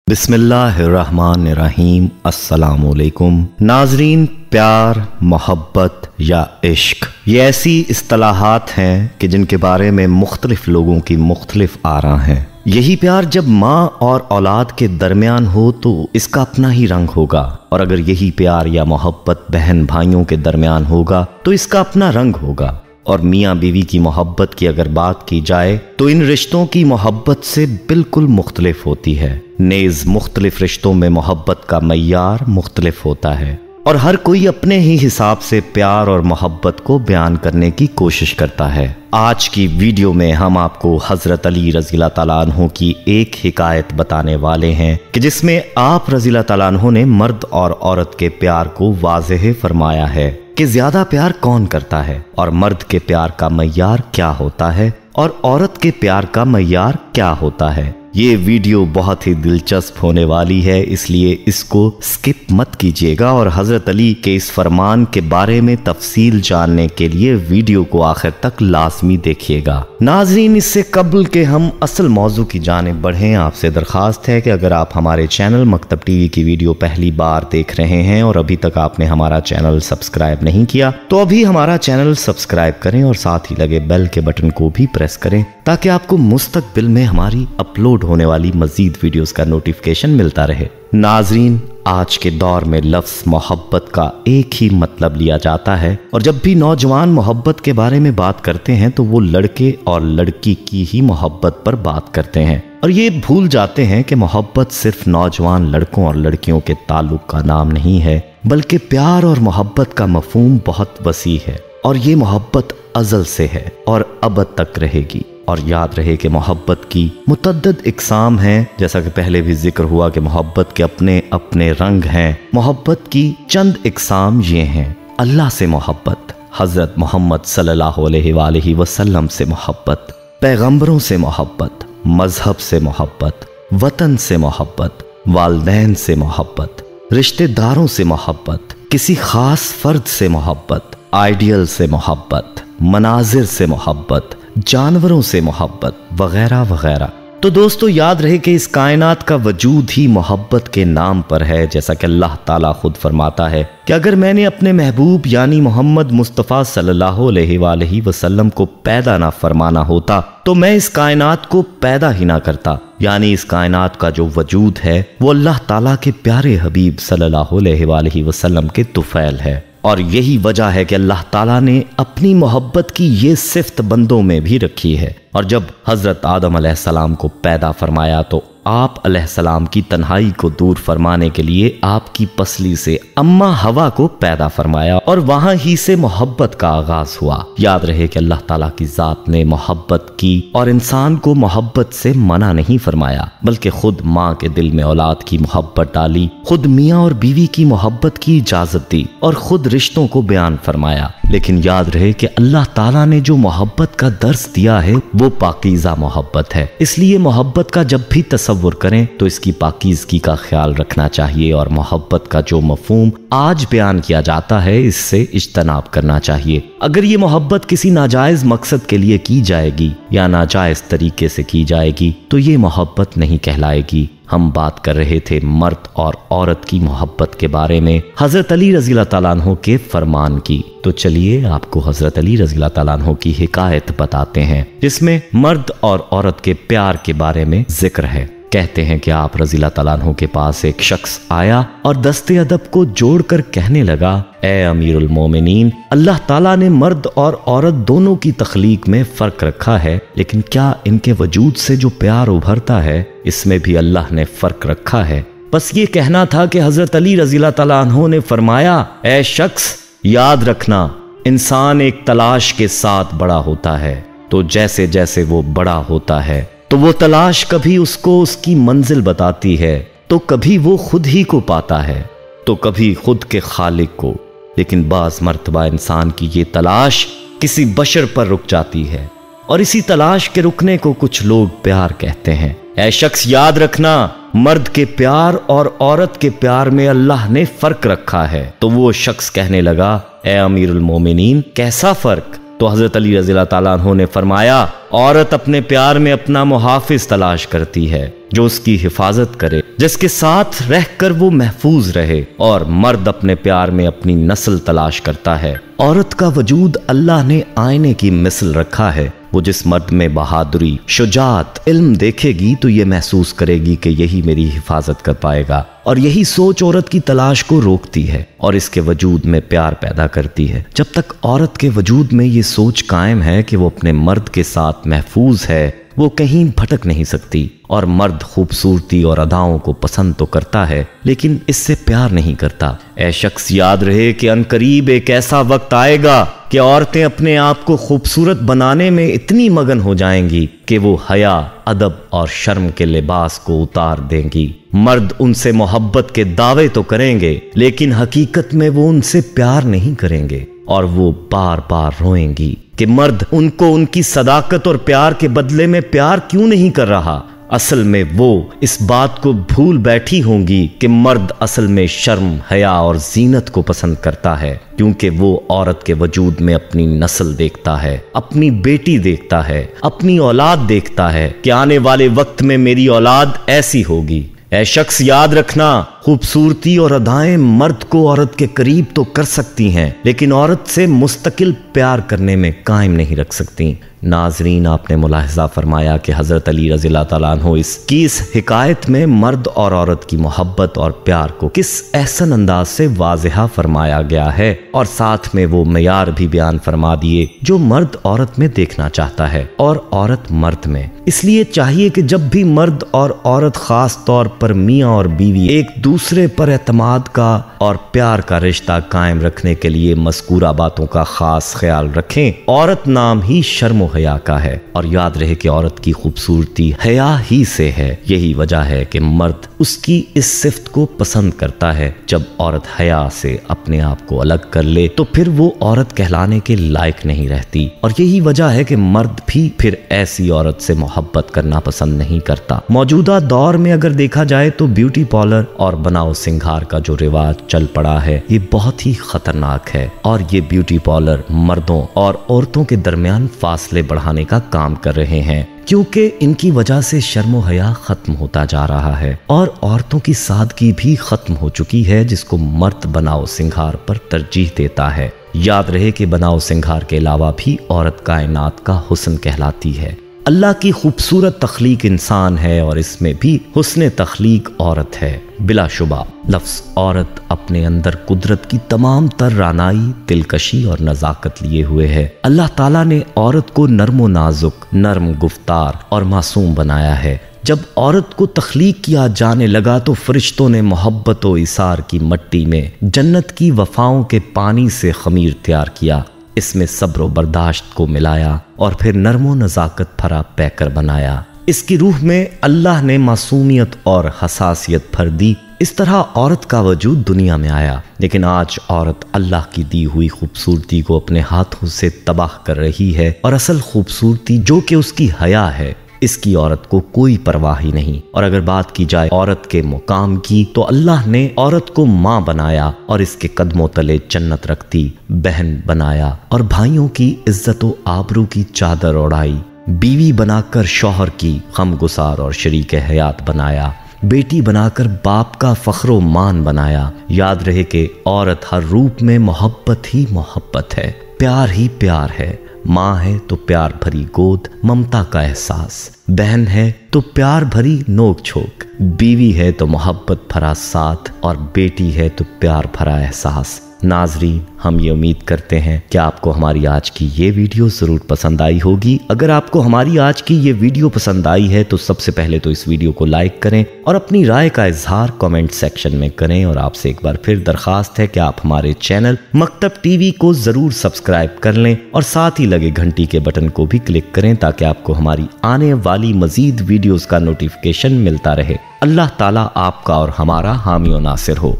बिस्मिल्लाहिर्रहमानिर्रहीम। अस्सलामुअलैकुम नाजरीन। प्यार, मोहब्बत या इश्क, ये ऐसी इस्तिलाहात हैं कि जिनके बारे में मुख्तलिफ लोगों की मुख्तलिफ आरा हैं। यही प्यार जब माँ और औलाद के दरमियान हो तो इसका अपना ही रंग होगा, और अगर यही प्यार या मोहब्बत बहन भाइयों के दरमियान होगा तो इसका अपना रंग होगा। और मियाँ बीवी की मोहब्बत की अगर बात की जाए तो इन रिश्तों की मोहब्बत से बिल्कुल मुख्तलिफ होती है। नेज़ मुख्तलिफ रिश्तों में मोहब्बत का मय्यार मुख्तलिफ होता है और हर कोई अपने ही हिसाब से प्यार और मोहब्बत को बयान करने की कोशिश करता है। आज की वीडियो में हम आपको हज़रत अली रज़ियल्लाहु तआला अन्हु की एक हिकायत बताने वाले हैं कि जिसमें आप रज़ियल्लाहु तआला अन्हु ने मर्द और औरत के प्यार को वाज़ेह फरमाया है कि ज्यादा प्यार कौन करता है और मर्द के प्यार का मय्यार क्या होता है और औरत के प्यार का मय्यार क्या होता है। ये वीडियो बहुत ही दिलचस्प होने वाली है, इसलिए इसको स्किप मत कीजिएगा और हज़रत अली के इस फरमान के बारे में तफसील जानने के लिए वीडियो को आखिर तक लाजमी देखिएगा। नाज़रीन, इससे कबल के हम असल मौजू की जानिब बढ़ें, आपसे दरख्वास्त है कि अगर आप हमारे चैनल मकतब टीवी की वीडियो पहली बार देख रहे हैं और अभी तक आपने हमारा चैनल सब्सक्राइब नहीं किया तो अभी हमारा चैनल सब्सक्राइब करें और साथ ही लगे बेल के बटन को भी प्रेस करें ताकि आपको मुस्तकबिल में हमारी अपलोड होने वाली मजीद वीडियोस का नोटिफिकेशन मिलता रहे। नाजरीन, आज के दौर में लफ्ज मोहब्बत का एक ही मतलब लिया जाता है और जब भी नौजवान मोहब्बत के बारे में बात करते हैं तो वो लड़के और लड़की की ही मोहब्बत पर बात करते हैं और ये भूल जाते हैं कि मोहब्बत सिर्फ नौजवान लड़कों और लड़कियों के ताल्लुक का नाम नहीं है, बल्कि प्यार और मोहब्बत का मफहूम बहुत वसी है और ये मोहब्बत अज़ल से है और अबद तक रहेगी। और याद रहे कि मोहब्बत की मुतअद्दिद इक़साम हैं, जैसा कि पहले भी जिक्र हुआ कि मोहब्बत के अपने अपने रंग हैं। मोहब्बत की चंद इक़साम ये हैं: अल्लाह से मोहब्बत, हज़रत मोहम्मद सल्लल्लाहु अलैहि वसल्लम से मोहब्बत, पैगंबरों से मोहब्बत, मजहब से मोहब्बत, वतन से मोहब्बत, वालिदैन से मोहब्बत, रिश्तेदारों से मोहब्बत, किसी खास फर्द से मोहब्बत, आइडियल से मोहब्बत, मनाजिर से मोहब्बत, जानवरों से मोहब्बत वगैरह वगैरह। तो दोस्तों, याद रहे कि इस कायनात का वजूद ही मोहब्बत के नाम पर है, जैसा कि अल्लाह ताला खुद फरमाता है कि अगर मैंने अपने महबूब यानी मोहम्मद मुस्तफ़ा सल्लल्लाहु अलैहि वसल्लम को पैदा ना फरमाना होता तो मैं इस कायनात को पैदा ही ना करता। यानी इस कायनात का जो वजूद है वो अल्लाह ताला के प्यारे हबीब सल्लल्लाहु अलैहि वसल्लम के तुफैल है। और यही वजह है कि अल्लाह ताला ने अपनी मोहब्बत की ये सिफ्त बंदों में भी रखी है। और जब हज़रत आदम अलैहिस्सलाम को पैदा फरमाया तो आप अलैहिस्सलाम की तन्हाई को दूर फरमाने के लिए आपकी पसली से अम्मा हवा को पैदा फरमाया और वहां ही से मोहब्बत का आगाज हुआ। याद रहे कि अल्लाह ताला की जात ने मोहब्बत की और इंसान को मोहब्बत से मना नहीं फरमाया, बल्कि खुद माँ के दिल में औलाद की मोहब्बत डाली, खुद मियाँ और बीवी की मोहब्बत की इजाजत दी और खुद रिश्तों को बयान फरमाया। लेकिन याद रहे कि अल्लाह ताला ने जो मोहब्बत का दर्स दिया है वो पाकीज़ा मोहब्बत है, इसलिए मोहब्बत का जब भी तसव्वुर करें तो इसकी पाकीज़गी का ख्याल रखना चाहिए और मोहब्बत का जो मफहूम आज बयान किया जाता है इससे इज्तनाब करना चाहिए। अगर ये मोहब्बत किसी नाजायज मकसद के लिए की जाएगी या नाजायज तरीके से की जाएगी तो ये मोहब्बत नहीं कहलाएगी। हम बात कर रहे थे मर्द और औरत की मोहब्बत के बारे में, हज़रत अली रज़ियल्लाहु तआला अन्हु के फरमान की। तो चलिए आपको हज़रत अली रज़ियल्लाहु तआला अन्हु की हिकायत बताते हैं जिसमें मर्द और औरत के प्यार के बारे में जिक्र है। कहते हैं कि आप रज़ियल्लाहु तआला अन्हु के पास एक शख्स आया और दस्ते अदब को जोड़कर कहने लगा, ए अमीरुल मोमिनीन, अल्लाह ताला ने मर्द और औरत दोनों की तख्लीक में फ़र्क रखा है, लेकिन क्या इनके वजूद से जो प्यार उभरता है इसमें भी अल्लाह ने फ़र्क रखा है? बस ये कहना था कि हज़रत अली रज़ियल्लाहु तआला अन्हु ने फरमाया, ए शख्स, याद रखना, इंसान एक तलाश के साथ बड़ा होता है, तो जैसे जैसे वो बड़ा होता है तो वो तलाश कभी उसको उसकी मंजिल बताती है, तो कभी वो खुद ही को पाता है, तो कभी खुद के खालिक को। लेकिन बाज़ मर्तबा इंसान की ये तलाश किसी बशर पर रुक जाती है और इसी तलाश के रुकने को कुछ लोग प्यार कहते हैं। ऐ शख्स, याद रखना, मर्द के प्यार और औरत के प्यार में अल्लाह ने फर्क रखा है। तो वो शख्स कहने लगा, ए अमीरुल मोमिनीन, कैसा फर्क? تو حضرت علی رضی اللہ تعالیٰ عنہ نے فرمایا عورت اپنے پیار میں اپنا محافظ تلاش کرتی ہے جو اس کی حفاظت کرے، جس کے ساتھ رہ کر وہ محفوظ رہے، اور مرد اپنے پیار میں اپنی نسل تلاش کرتا ہے۔ عورت کا وجود اللہ نے آئینے کی مثل رکھا ہے، وہ جس مرد میں بہادری، شجاعت، علم دیکھے گی تو یہ محسوس کرے گی کہ یہی میری حفاظت کر پائے گا، اور یہی سوچ عورت کی تلاش کو روکتی ہے اور اس کے وجود میں پیار پیدا کرتی ہے۔ جب تک عورت کے وجود میں یہ سوچ قائم ہے کہ وہ اپنے مرد کے ساتھ محفوظ ہے، وہ کہیں بھٹک نہیں سکتی، اور مرد خوبصورتی اور اداؤں کو پسند تو کرتا ہے لیکن اس سے پیار نہیں کرتا۔ اے شخص، یاد رہے کہ عنقریب ایک ایسا وقت آئے گا کہ عورتیں اپنے آپ کو خوبصورت بنانے میں اتنی مگن ہو جائیں گی کہ وہ حیا، ادب اور شرم کے لباس کو اتار دیں گی۔ مرد ان سے محبت کے دعوے تو کریں گے لیکن حقیقت میں وہ ان سے پیار نہیں کریں گے، اور وہ بار بار روئیں گی کہ مرد ان کو ان کی صداقت اور پیار کے بدلے میں پیار کیوں نہیں کر رہا۔ اصل میں وہ اس بات کو بھول بیٹھی ہوں گی کہ مرد اصل میں شرم، حیا اور زینت کو پسند کرتا ہے، کیونکہ وہ عورت کے وجود میں اپنی نسل دیکھتا ہے، اپنی بیٹی دیکھتا ہے، اپنی اولاد دیکھتا ہے کہ آنے والے وقت میں میری اولاد ایسی ہوگی۔ اے شخص، یاد رکھنا، خوبصورتی اور ادائیں مرد کو عورت کے قریب تو کر سکتی ہیں لیکن عورت سے مستقل پیار کرنے میں قائم نہیں رکھ سکتی۔ ناظرین، آپ نے ملاحظہ فرمایا کہ حضرت علی رضی اللہ تعالیٰ عنہ اس حکایت میں مرد اور عورت کی محبت اور پیار کو کس احسن انداز سے واضح فرمایا گیا ہے، اور ساتھ میں وہ معیار بھی بیان فرما دیے جو مرد عورت میں دیکھنا چاہتا ہے اور عورت مرد میں۔ اس لیے چاہیے کہ جب بھی مرد اور عورت، خاص طور پر میاں اور بیوی، ایک دوسرے پر اعتماد کا اور پیار کا رشتہ قائم رکھنے کے لیے مذکورہ باتوں کا خاص خیال رکھیں۔ عورت نام ہی شرم و حیا کا ہے، اور یاد رہے کہ عورت کی خوبصورتی حیا ہی سے ہے۔ یہی وجہ ہے کہ مرد اس کی اس صفت کو پسند کرتا ہے۔ جب عورت حیا سے اپنے آپ کو الگ کر لے تو پھر وہ عورت کہلانے کے لائق نہیں رہتی، اور یہی وجہ ہے کہ مرد بھی پھر ایسی عورت سے محبت کرنا پسند نہیں کرتا۔ موجودہ دور میں اگر دیکھا جائے تو بیوٹی پارلر اور بناؤ سنگھار کا جو رواج چل پڑا ہے یہ بہت ہی خطرناک ہے، اور یہ بیوٹی پارلر مردوں اور عورتوں کے درمیان فاصلے بڑھانے کا کام کر رہے ہیں، کیونکہ ان کی وجہ سے شرم و حیا ختم ہوتا جا رہا ہے اور عورتوں کی سادگی بھی ختم ہو چکی ہے، جس کو مرد بناؤ سنگھار پر ترجیح دیتا ہے۔ یاد رہے کہ بناؤ سنگھار کے علاوہ بھی عورت کائنات کا حسن کہلاتی ہے۔ اللہ کی خوبصورت تخلیق انسان ہے اور اس میں بھی حسن تخلیق عورت ہے۔ بلا شبہ لفظ عورت اپنے اندر قدرت کی تمام تر رعنائی، دلکشی اور نزاکت لیے ہوئے ہے۔ اللہ تعالیٰ نے عورت کو نرم و نازک، نرم گفتار اور معصوم بنایا ہے۔ جب عورت کو تخلیق کیا جانے لگا تو فرشتوں نے محبت و ایثار کی مٹی میں جنت کی وفاؤں کے پانی سے خمیر تیار کیا، اس میں صبر و برداشت کو ملایا اور پھر نرم و نزاکت بھرا پیکر بنایا۔ اس کی روح میں اللہ نے معصومیت اور حساسیت بھر دی۔ اس طرح عورت کا وجود دنیا میں آیا، لیکن آج عورت اللہ کی دی ہوئی خوبصورتی کو اپنے ہاتھوں سے تباہ کر رہی ہے، اور اصل خوبصورتی جو کہ اس کی حیا ہے، اس کی عورت کو کوئی پرواہ ہی نہیں۔ اور اگر بات کی جائے عورت کے مقام کی تو اللہ نے عورت کو ماں بنایا اور اس کے قدموں تلے جنت رکھتی، بہن بنایا اور بھائیوں کی عزت و آبرو کی چادر اوڑھائی، بیوی بنا کر شوہر کی غمگسار اور شریک حیات بنایا، بیٹی بنا کر باپ کا فخر و مان بنایا۔ یاد رہے کہ عورت ہر روپ میں محبت ہی محبت ہے، پیار ہی پیار ہے۔ ماں ہے تو پیار بھری گود، ممتا کا احساس، بہن ہے تو پیار بھری نوک جھوک، بیوی ہے تو محبت بھرا ساتھ، اور بیٹی ہے تو پیار بھرا احساس۔ ناظرین، ہم یہ امید کرتے ہیں کہ آپ کو ہماری آج کی یہ ویڈیو ضرور پسند آئی ہوگی۔ اگر آپ کو ہماری آج کی یہ ویڈیو پسند آئی ہے تو سب سے پہلے تو اس ویڈیو کو لائک کریں اور اپنی رائے کا اظہار کامنٹ سیکشن میں کریں، اور آپ سے ایک بار پھر درخواست ہے کہ آپ ہمارے چینل مکتب ٹی وی کو ضرور سبسکرائب کر لیں اور ساتھ ہی لگے گھنٹی کے بٹن کو بھی کلک کریں تاکہ آپ کو ہماری آنے والی مزید ویڈیوز کا نوٹیفیکیشن ملتا رہے۔ اللہ تعالیٰ آپ کا اور ہمارا حامی و ناصر ہو۔